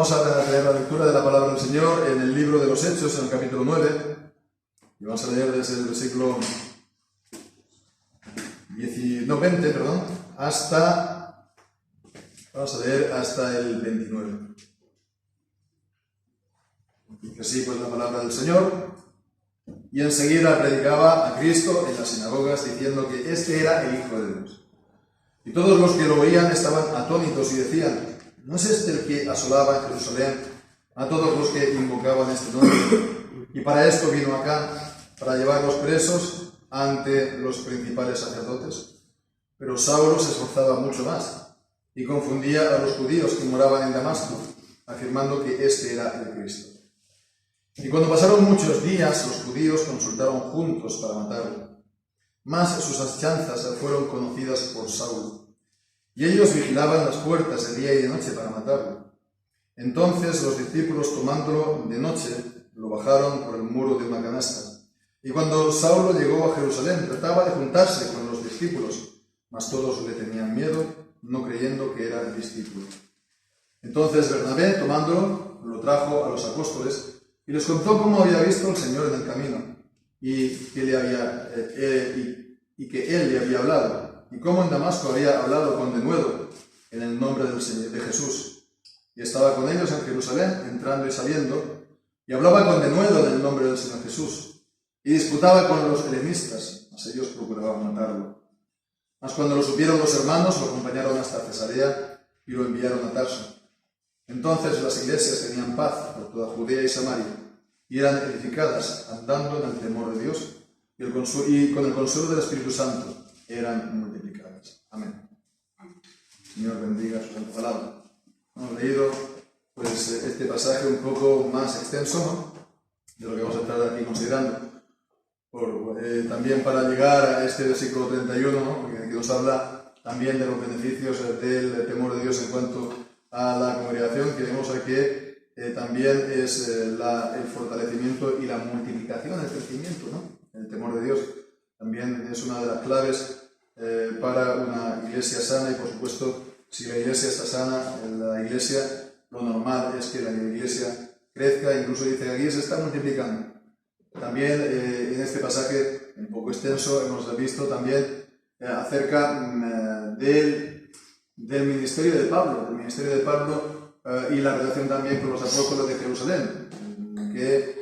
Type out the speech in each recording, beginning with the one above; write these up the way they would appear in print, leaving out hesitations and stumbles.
Vamos a tener la lectura de la palabra del Señor en el libro de los Hechos, en el capítulo 9. Y vamos a leer desde el versículo 20, vamos a leer hasta el 29. Dice así pues la palabra del Señor. Y enseguida predicaba a Cristo en las sinagogas, diciendo que este era el Hijo de Dios. Y todos los que lo oían estaban atónitos y decían: ¿no es este el que asolaba en Jerusalén a todos los que invocaban este nombre? Y para esto vino acá, para llevarlos presos ante los principales sacerdotes. Pero Saulo se esforzaba mucho más y confundía a los judíos que moraban en Damasco, afirmando que este era el Cristo. Y cuando pasaron muchos días, los judíos consultaron juntos para matarlo. Mas sus asechanzas fueron conocidas por Saulo, y ellos vigilaban las puertas de día y de noche para matarlo. Entonces los discípulos, tomándolo de noche, lo bajaron por el muro de una canasta. Y cuando Saulo llegó a Jerusalén, trataba de juntarse con los discípulos, mas todos le tenían miedo, no creyendo que era el discípulo. Entonces Bernabé, tomándolo, lo trajo a los apóstoles y les contó cómo había visto al Señor en el camino y que él le había hablado, y cómo en Damasco había hablado con denuedo en el nombre del Señor, de Jesús. Y estaba con ellos en Jerusalén, entrando y saliendo, y hablaba con denuedo en el nombre del Señor Jesús, y disputaba con los helenistas, mas ellos procuraban matarlo. Mas cuando lo supieron los hermanos, lo acompañaron hasta Cesarea y lo enviaron a Tarso. Entonces las iglesias tenían paz por toda Judea y Samaria, y eran edificadas andando en el temor de Dios, y con el consuelo del Espíritu Santo eran multiplicadas. Amén. Señor bendiga su santa palabra. Hemos leído pues este pasaje un poco más extenso, ¿no?, de lo que vamos a estar aquí considerando. También para llegar a este versículo 31, ¿no?, que nos habla también de los beneficios del temor de Dios en cuanto a la congregación, que vemos que también es el fortalecimiento y la multiplicación, el crecimiento, ¿no? El temor de Dios también es una de las claves para una iglesia sana, y por supuesto, si la iglesia está sana, la iglesia, lo normal es que la iglesia crezca, incluso dice que aquí se está multiplicando. También en este pasaje, un poco extenso, hemos visto también acerca del ministerio de Pablo, y la relación también con los apóstoles de Jerusalén, que,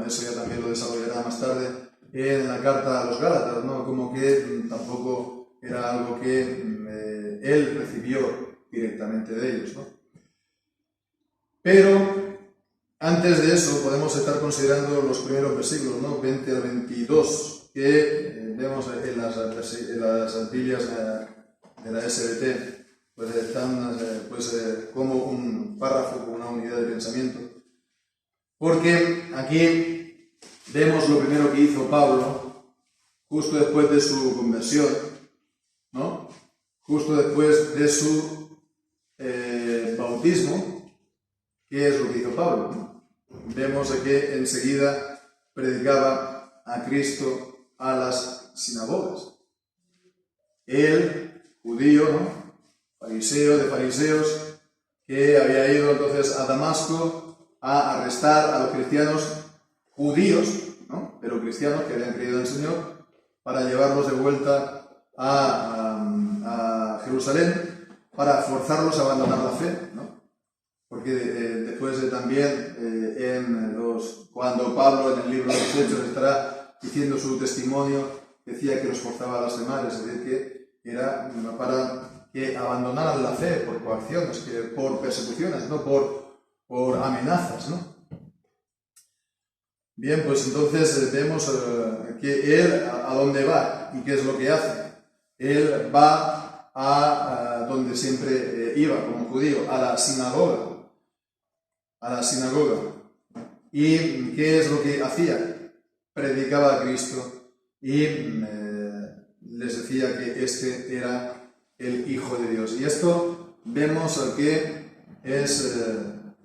eso ya también lo desarrollará más tarde en la carta a los Gálatas, ¿no? Como que tampoco era algo que él recibió directamente de ellos, ¿no? Pero antes de eso podemos estar considerando los primeros versículos, ¿no?, 20 al 22, que vemos en las Biblias de la SBT, pues están como un párrafo, como una unidad de pensamiento. Porque aquí vemos lo primero que hizo Pablo justo después de su conversión, ¿no?, justo después de su bautismo. ¿Qué es lo que hizo Pablo, ¿no? Vemos que enseguida predicaba a Cristo a las sinagogas. Él, judío, ¿no?, fariseo de fariseos, que había ido entonces a Damasco a arrestar a los cristianos judíos, ¿no?, pero cristianos que habían creído en el Señor, para llevarlos de vuelta a Jerusalén, para forzarlos a abandonar la fe, ¿no? Porque después también cuando Pablo en el libro de los Hechos estará diciendo su testimonio, decía que los forzaba a blasfemar, es decir, que era para que abandonaran la fe por coacciones, por persecuciones, no por amenazas, ¿no? Bien, pues entonces vemos que él a dónde va y qué es lo que hace. Él va a donde siempre iba como judío, a la sinagoga. ¿Y qué es lo que hacía? Predicaba a Cristo y les decía que este era el Hijo de Dios. Y esto vemos que es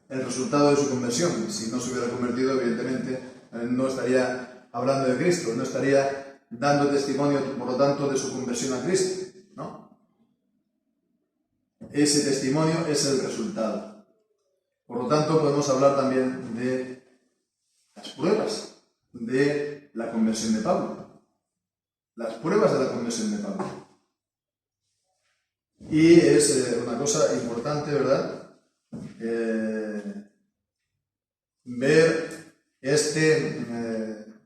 el resultado de su conversión. Si no se hubiera convertido, evidentemente no estaría hablando de Cristo, no estaría dando testimonio, por lo tanto, de su conversión a Cristo, ¿no? Ese testimonio es el resultado. Por lo tanto, podemos hablar también de las pruebas de la conversión de Pablo. Las pruebas de la conversión de Pablo. Y es una cosa importante, ¿verdad? Ver este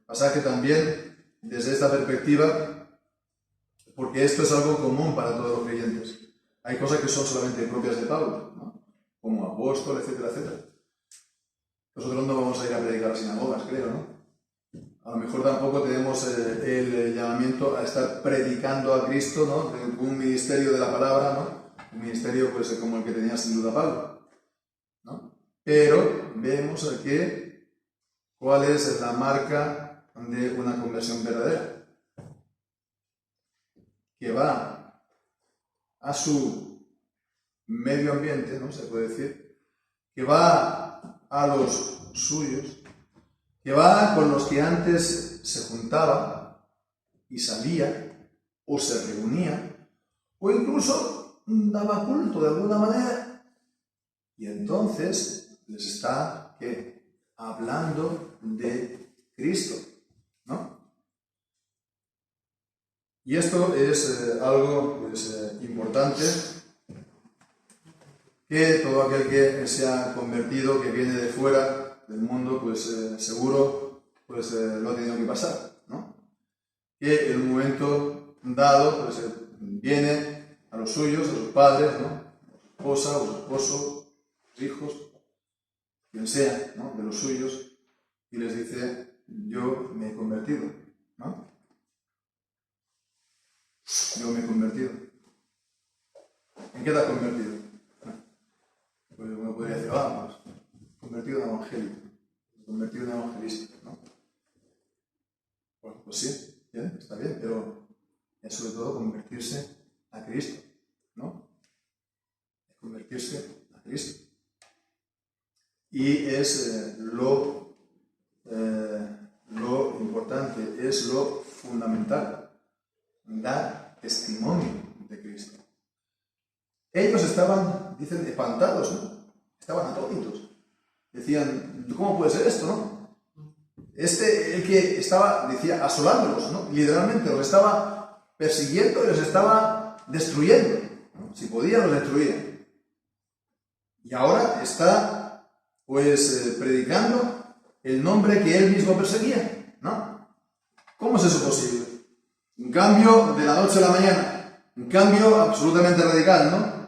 pasaje también desde esta perspectiva, porque esto es algo común para todos los creyentes. Hay cosas que son solamente propias de Pablo, ¿no? Como apóstol, etcétera, etcétera. Nosotros no vamos a ir a predicar a sinagogas, creo, ¿no? A lo mejor tampoco tenemos el llamamiento a estar predicando a Cristo, ¿no? Un ministerio de la palabra, ¿no? Un ministerio pues como el que tenía sin duda Pablo, ¿no? Pero vemos cuál es la marca de una conversión verdadera, que va a su medio ambiente, ¿no? Se puede decir, que va a los suyos, que va con los que antes se juntaba y salía o se reunía o incluso daba culto de alguna manera, y entonces les está hablando de Cristo, ¿no? Y esto es algo pues, importante, que todo aquel que se ha convertido, que viene de fuera del mundo, pues seguro pues, lo ha tenido que pasar, ¿no? Que en un momento dado pues, viene a los suyos, a sus padres, ¿no? A su esposa o su esposo, sus hijos, quien sea, ¿no? De los suyos, y les dice: yo me he convertido, ¿no? Yo me he convertido. ¿En qué te has convertido? Pues uno podría decir: vamos, convertido en evangélico, convertido en evangelista, ¿no? Pues sí, bien, está bien, pero es sobre todo convertirse a Cristo, ¿no? Es convertirse a Cristo. Y es lo importante, es lo fundamental, dar testimonio de Cristo. Ellos estaban, dicen, espantados, ¿no? Estaban atónitos. Decían: ¿cómo puede ser esto, no? El que estaba, decía, asolándolos, ¿no? Literalmente los estaba persiguiendo y los estaba destruyendo, ¿no? Si podía, los destruía. Y ahora está, pues, predicando el nombre que él mismo perseguía, ¿no? ¿Cómo es eso posible? Un cambio de la noche a la mañana, un cambio absolutamente radical, ¿no?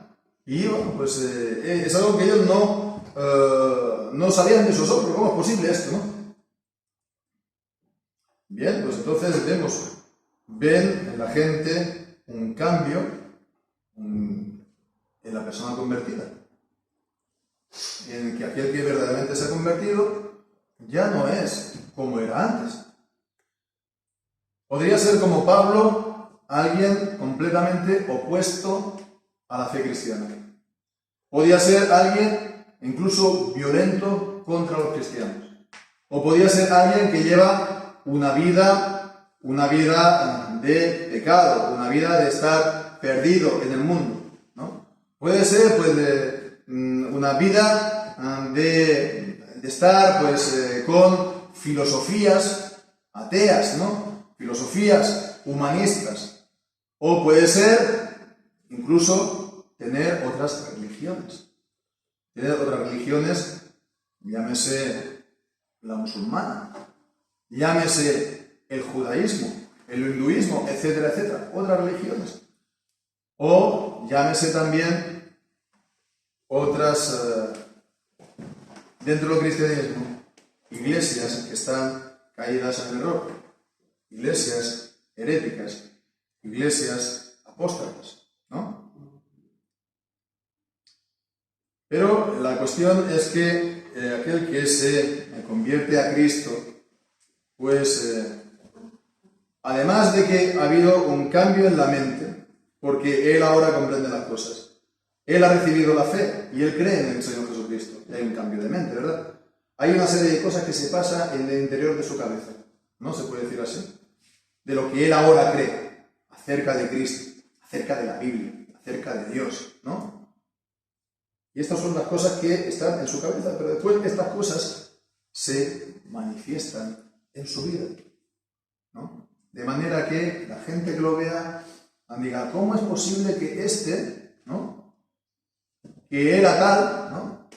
Y bueno, pues es algo que ellos no sabían de nosotros. ¿Cómo es posible esto, no? Bien, pues entonces ven en la gente un cambio en la persona convertida, en que aquel que verdaderamente se ha convertido ya no es como era antes. Podría ser como Pablo, alguien completamente opuesto a la fe cristiana. Podía ser alguien incluso violento contra los cristianos. O podía ser alguien que lleva una vida de pecado, una vida de estar perdido en el mundo, ¿no? Puede ser pues una vida de estar pues con filosofías ateas, ¿no? Filosofías humanistas. O puede ser incluso tener otras religiones. Tener otras religiones, llámese la musulmana, llámese el judaísmo, el hinduismo, etcétera, etcétera, otras religiones. O llámese también otras, dentro del cristianismo, iglesias que están caídas en el error, iglesias heréticas, iglesias apóstatas, ¿no? Pero la cuestión es que aquel que se convierte a Cristo, pues además de que ha habido un cambio en la mente, porque él ahora comprende las cosas, él ha recibido la fe y él cree en el Señor Jesucristo, y hay un cambio de mente, ¿verdad? Hay una serie de cosas que se pasa en el interior de su cabeza, ¿no? Se puede decir así, de lo que él ahora cree acerca de Cristo, acerca de la Biblia, acerca de Dios, ¿no? Y estas son las cosas que están en su cabeza, pero después estas cosas se manifiestan en su vida, ¿no? De manera que la gente que lo vea diga, ¿cómo es posible que este, ¿no?, que era tal, ¿no?,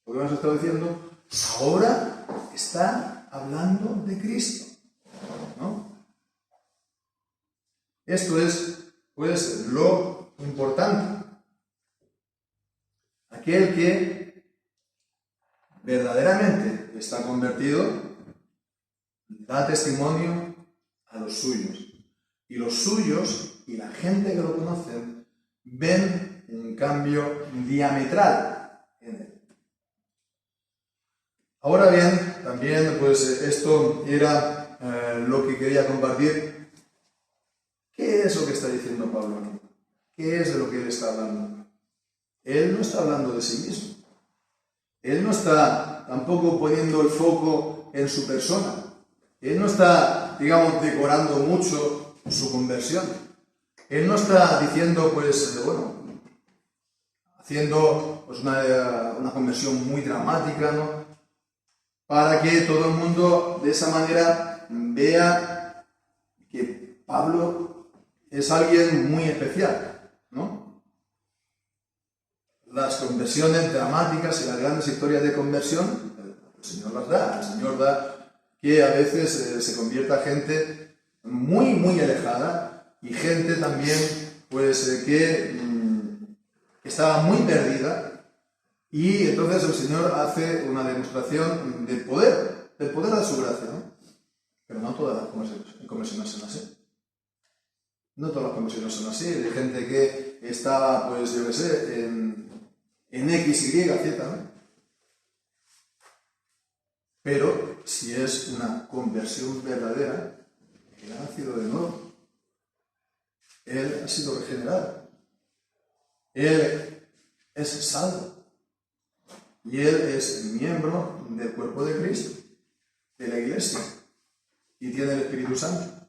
lo que hemos estado diciendo, ahora está hablando de Cristo, ¿no? Esto es, pues, lo importante. Aquel que verdaderamente está convertido da testimonio a los suyos. Y los suyos y la gente que lo conocen ven un cambio diametral en él. Ahora bien, también pues esto era lo que quería compartir. ¿Qué es lo que está diciendo Pablo aquí? ¿Qué es de lo que él está hablando? Él no está hablando de sí mismo. Él no está tampoco poniendo el foco en su persona. Él no está, digamos, decorando mucho su conversión. Él no está diciendo, pues, haciendo pues, una conversión muy dramática, ¿no?, para que todo el mundo de esa manera vea que Pablo es alguien muy especial, ¿no? Las conversiones dramáticas y las grandes historias de conversión, el Señor las da. El Señor da que a veces se convierta gente muy, muy alejada y gente también, pues, que estaba muy perdida. Y entonces el Señor hace una demostración del poder de su gracia, ¿no? Pero no todas las conversiones son así. No todas las conversiones son así. De gente que estaba, pues, yo qué sé, en X, Y, Z, ¿no? Pero si es una conversión verdadera, él ha nacido de nuevo. Él ha sido regenerado. Él es salvo. Y él es miembro del cuerpo de Cristo, de la Iglesia, y tiene el Espíritu Santo.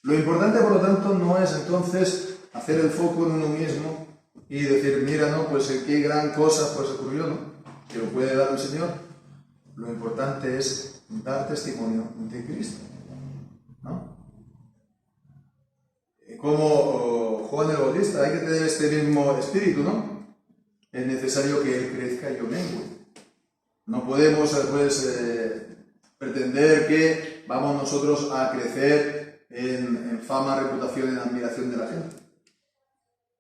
Lo importante, por lo tanto, no es entonces hacer el foco en uno mismo y decir, mira, ¿no?, pues qué gran cosa pues ocurrió, ¿no?, que lo puede dar el Señor. Lo importante es dar testimonio de Cristo, ¿no? Como Juan el Bautista, hay que tener este mismo espíritu, ¿no? Es necesario que Él crezca y yo mengue. No podemos, pues, pretender que vamos nosotros a crecer en fama, reputación, en admiración de la gente.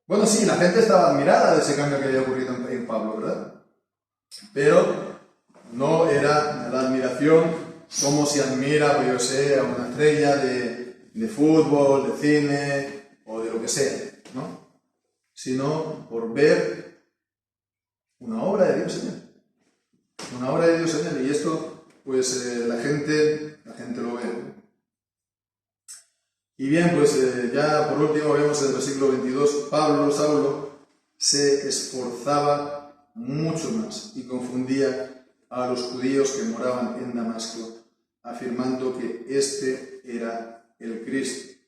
Bueno, sí, la gente estaba admirada de ese cambio que había ocurrido en Pablo, ¿verdad? Pero no era la admiración como se admira, pues yo sé, a una estrella de fútbol, de cine o de lo que sea, ¿no? Sino por ver una obra de Dios en él. Una obra de Dios en él. Y esto, pues la gente lo ve, ¿no? Y bien, pues ya por último vemos en el versículo 22, Saulo, se esforzaba mucho más y confundía a los judíos que moraban en Damasco, afirmando que este era el Cristo.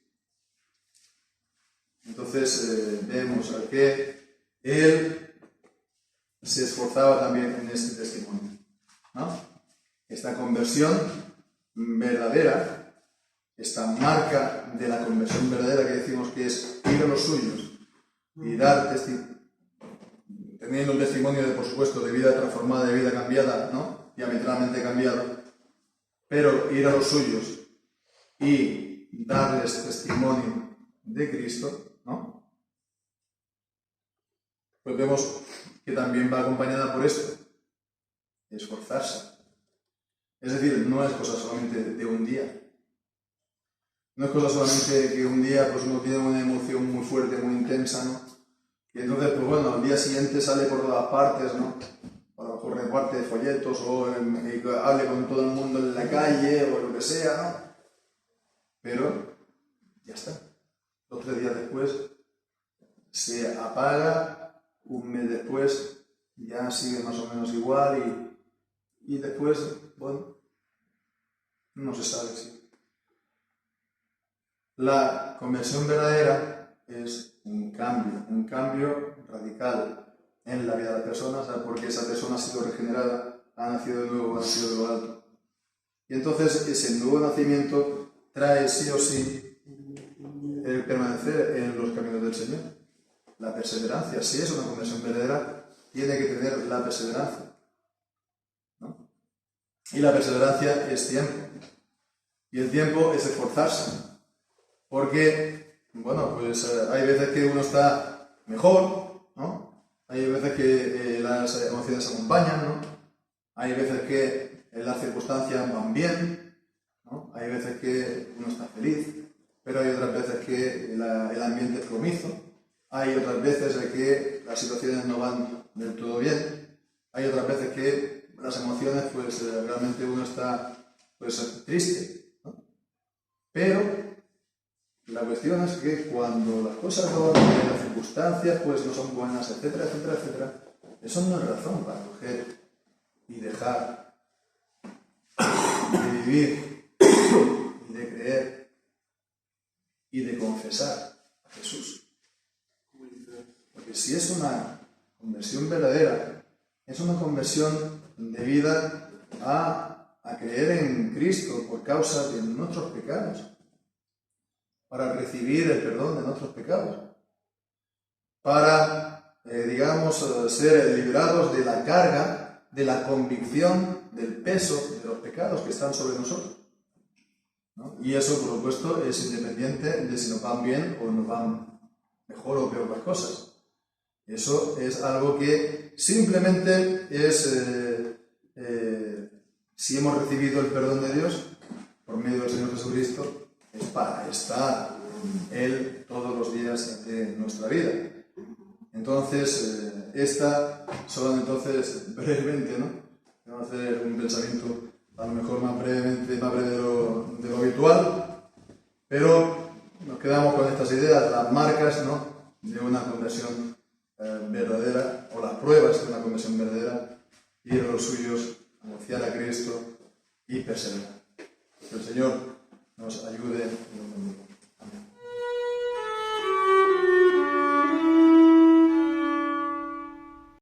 Entonces vemos a que él se esforzaba también en este testimonio, ¿no? Esta conversión verdadera, esta marca de la conversión verdadera que decimos que es ir a los suyos y dar testimonio, teniendo un testimonio de, por supuesto, de vida transformada, de vida cambiada, ¿no?, diametralmente cambiada, pero ir a los suyos y darles testimonio de Cristo, ¿no?, pues vemos que también va acompañada por esto, esforzarse. Es decir, no es cosa solamente de un día. No es cosa solamente que un día pues uno tiene una emoción muy fuerte, muy intensa, ¿no? Y entonces, pues bueno, al día siguiente sale por todas partes, ¿no? A lo mejor reparte folletos o hable con todo el mundo en la calle o lo que sea, ¿no? Pero ya está. 2 o 3 días después se apaga, un mes después ya sigue más o menos igual y después, bueno, no se sabe si. La conversión verdadera es un cambio radical, en la vida de la persona, porque esa persona ha sido regenerada, ha nacido de nuevo, ha nacido de lo alto. Y entonces ese nuevo nacimiento trae sí o sí el permanecer en los caminos del Señor. La perseverancia, si es una conversión verdadera, tiene que tener la perseverancia, ¿no? Y la perseverancia es tiempo. Y el tiempo es esforzarse. Porque, bueno, pues hay veces que uno está mejor, ¿no? Hay veces que las emociones se acompañan, ¿no? Hay veces que las circunstancias van bien, ¿no? Hay veces que uno está feliz, pero hay otras veces que el ambiente es promizo. Hay otras veces que las situaciones no van del todo bien. Hay otras veces que las emociones, pues realmente uno está pues triste, ¿no? Pero la cuestión es que cuando las cosas no van bien, las circunstancias pues no son buenas, etcétera, etcétera, etcétera, eso no es razón para coger y dejar de vivir y de creer y de confesar a Jesús. Porque si es una conversión verdadera, es una conversión debida a creer en Cristo por causa de nuestros pecados, para recibir el perdón de nuestros pecados, para, ser liberados de la carga, de la convicción, del peso de los pecados que están sobre nosotros, ¿no? Y eso, por supuesto, es independiente de si nos van bien o nos van mejor o peor las cosas. Eso es algo que simplemente es, si hemos recibido el perdón de Dios por medio del Señor Jesucristo, es para estar en Él todos los días de nuestra vida. Entonces, solo entonces brevemente, ¿no? Vamos a hacer un pensamiento a lo mejor más breve de lo habitual, pero nos quedamos con estas ideas, las marcas, ¿no?, de una conversión verdadera, o las pruebas de una conversión verdadera, ir a los suyos, anunciar a Cristo y perseverar. Que el Señor nos ayude en el mundo.